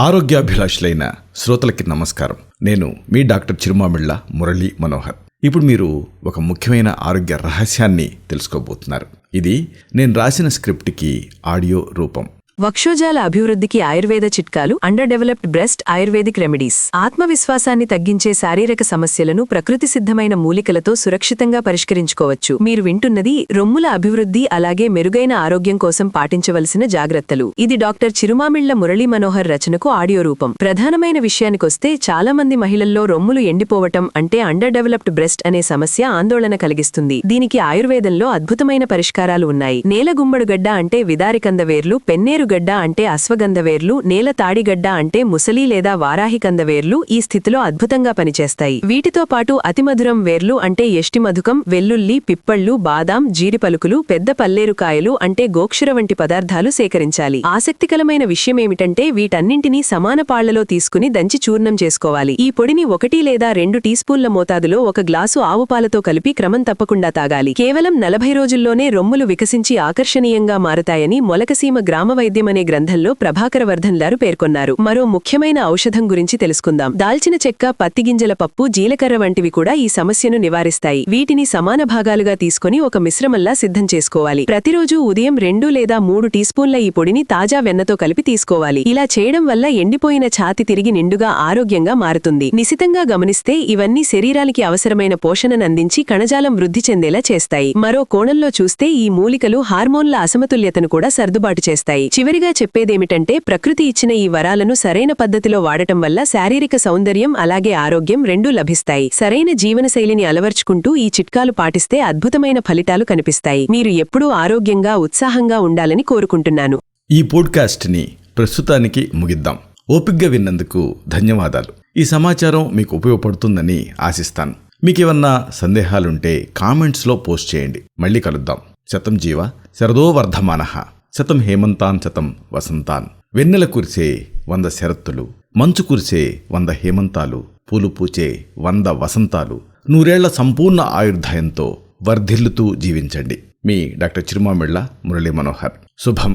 ఆరోగ్యాభిలాషులైన శ్రోతలకి నమస్కారం. నేను మీ డాక్టర్ చిరుమామిళ్ళ మురళీ మనోహర్. ఇప్పుడు మీరు ఒక ముఖ్యమైన ఆరోగ్య రహస్యాన్ని తెలుసుకోబోతున్నారు. ఇది నేను రాసిన స్క్రిప్ట్కి ఆడియో రూపం. వక్షోజాల అభివృద్ధికి ఆయుర్వేద చిట్కాలు, under developed breast ayurvedic remedies. ఆత్మవిశ్వాసాన్ని తగ్గించే శారీరక సమస్యలను ప్రకృతి సిద్ధమైన మూలికలతో సురక్షితంగా పరిష్కరించుకోవచ్చు. మీరు వింటున్నది రొమ్ముల అభివృద్ధి అలాగే మెరుగైన ఆరోగ్యం కోసం పాటించవలసిన జాగ్రత్తలు. ఇది డాక్టర్ చిరుమామిళ్ళ మురళీ మనోహర్ రచనకు ఆడియో రూపం. ప్రధానమైన విషయానికొస్తే చాలా మంది మహిళల్లో రొమ్ములు ఎండిపోవటం అంటే అండర్ డెవలప్డ్ బ్రెస్ట్ అనే సమస్య ఆందోళన కలిగిస్తుంది. దీనికి ఆయుర్వేదంలో అద్భుతమైన పరిష్కారాలు ఉన్నాయి. నేలగుమ్మడు గడ్డ అంటే విదారికందవేర్లు, పెన్నేరు గడ్డ అంటే అశ్వగంధవేర్లు, నేల తాడిగడ్డ అంటే ముసలి లేదా వారాహికందవేర్లు ఈ స్థితిలో అద్భుతంగా పనిచేస్తాయి. వీటితో పాటు అతిమధురం వేర్లు అంటే యష్టిమధుకం, వెల్లుల్లి, పిప్పళ్ళు, బాదాం, జీడిపలుకులు, పెద్ద పల్లేరుకాయలు అంటే గోక్షుర వంటి పదార్థాలు సేకరించాలి. ఆసక్తికరమైన విషయమేమిటంటే వీటన్నింటినీ సమాన పాళ్లలో తీసుకుని దంచి చూర్ణం చేసుకోవాలి. ఈ పొడిని 1 లేదా 2 టీస్పూన్ల మోతాదులో 1 గ్లాసు ఆవుపాలతో కలిపి క్రమం తప్పకుండా తాగాలి. కేవలం 40 రోజుల్లోనే రొమ్ములు వికసించి ఆకర్షణీయంగా మారతాయని మొలకసీమ గ్రామవైద్యం అనే గ్రంథంలో ప్రభాకర వర్ధన్లారు పేర్కొన్నారు. మరో ముఖ్యమైన ఔషధం గురించి తెలుసుకుందాం. దాల్చిన చెక్క, పత్తిగింజల పప్పు, జీలకర్ర వంటివి కూడా ఈ సమస్యను నివారిస్తాయి. వీటిని సమాన భాగాలుగా తీసుకుని ఒక మిశ్రమంలా సిద్ధం చేసుకోవాలి. ప్రతిరోజు ఉదయం 2 లేదా 3 టీస్పూన్ల ఈ పొడిని తాజా వెన్నతో కలిపి తీసుకోవాలి. ఇలా చేయడం వల్ల ఎండిపోయిన ఛాతి తిరిగి నిండుగా ఆరోగ్యంగా మారుతుంది. నిశితంగా గమనిస్తే ఇవన్నీ శరీరానికి అవసరమైన పోషణను అందించి కణజాలం వృద్ధి చెందేలా చేస్తాయి. మరో కోణంలో చూస్తే ఈ మూలికలు హార్మోన్ల అసమతుల్యతను కూడా సర్దుబాటు చేస్తాయి. చివరిగా చెప్పేదేమిటంటే ప్రకృతి ఇచ్చిన ఈ వరాలను సరైన పద్ధతిలో వాడటం వల్ల శారీరక సౌందర్యం అలాగే ఆరోగ్యం రెండూ లభిస్తాయి. సరైన జీవనశైలిని అలవర్చుకుంటూ ఈ చిట్కాలు పాటిస్తే అద్భుతమైన ఫలితాలు కనిపిస్తాయి. మీరు ఎప్పుడూ ఆరోగ్యంగా, ఉత్సాహంగా ఉండాలని కోరుకుంటున్నాను. ఈ పోడ్కాస్ట్ని ప్రస్తుతానికి ముగిద్దాం. ఓపిగ్గా విన్నందుకు ధన్యవాదాలు. ఈ సమాచారం మీకు ఉపయోగపడుతుందని ఆశిస్తాను. మీకేమన్నా సందేహాలుంటే కామెంట్స్లో పోస్ట్ చేయండి. మళ్ళీ కలుద్దాం. శతం జీవ శరదో వర్ధమానః, శతం హేమంతాన్ శతం వసంతాన్. వెన్నెల కురిసే 100 శరత్తులు, మంచు కురిసే 100 హేమంతాలు, పూలు పూచే 100 వసంతాలు, 100 ఏళ్ల సంపూర్ణ ఆయుర్దాయంతో వర్ధిల్లుతూ జీవించండి. మీ డాక్టర్ చిరుమామిళ్ళ మురళీ మనోహర్. శుభం.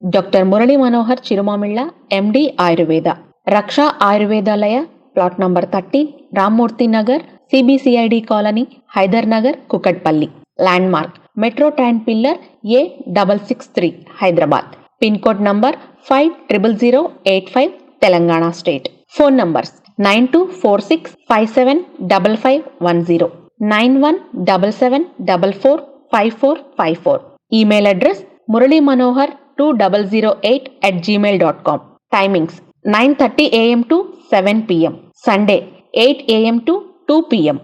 Doctor Murali Manohar Chirumamilla, MD, Ayurveda. Raksha Ayurvedalaya, plot number 13, Rammurthy Nagar, CBCID colony, Hyder Nagar, Kukatpally. Landmark metro train pillar A663, Hyderabad. Pin code number 500085, Telangana state. Phone numbers 9246575510, 9177445454. Email address muralymanohar2008@gmail.com. Timings 9:30 AM to 7 PM, Sunday 8 AM to 2 PM.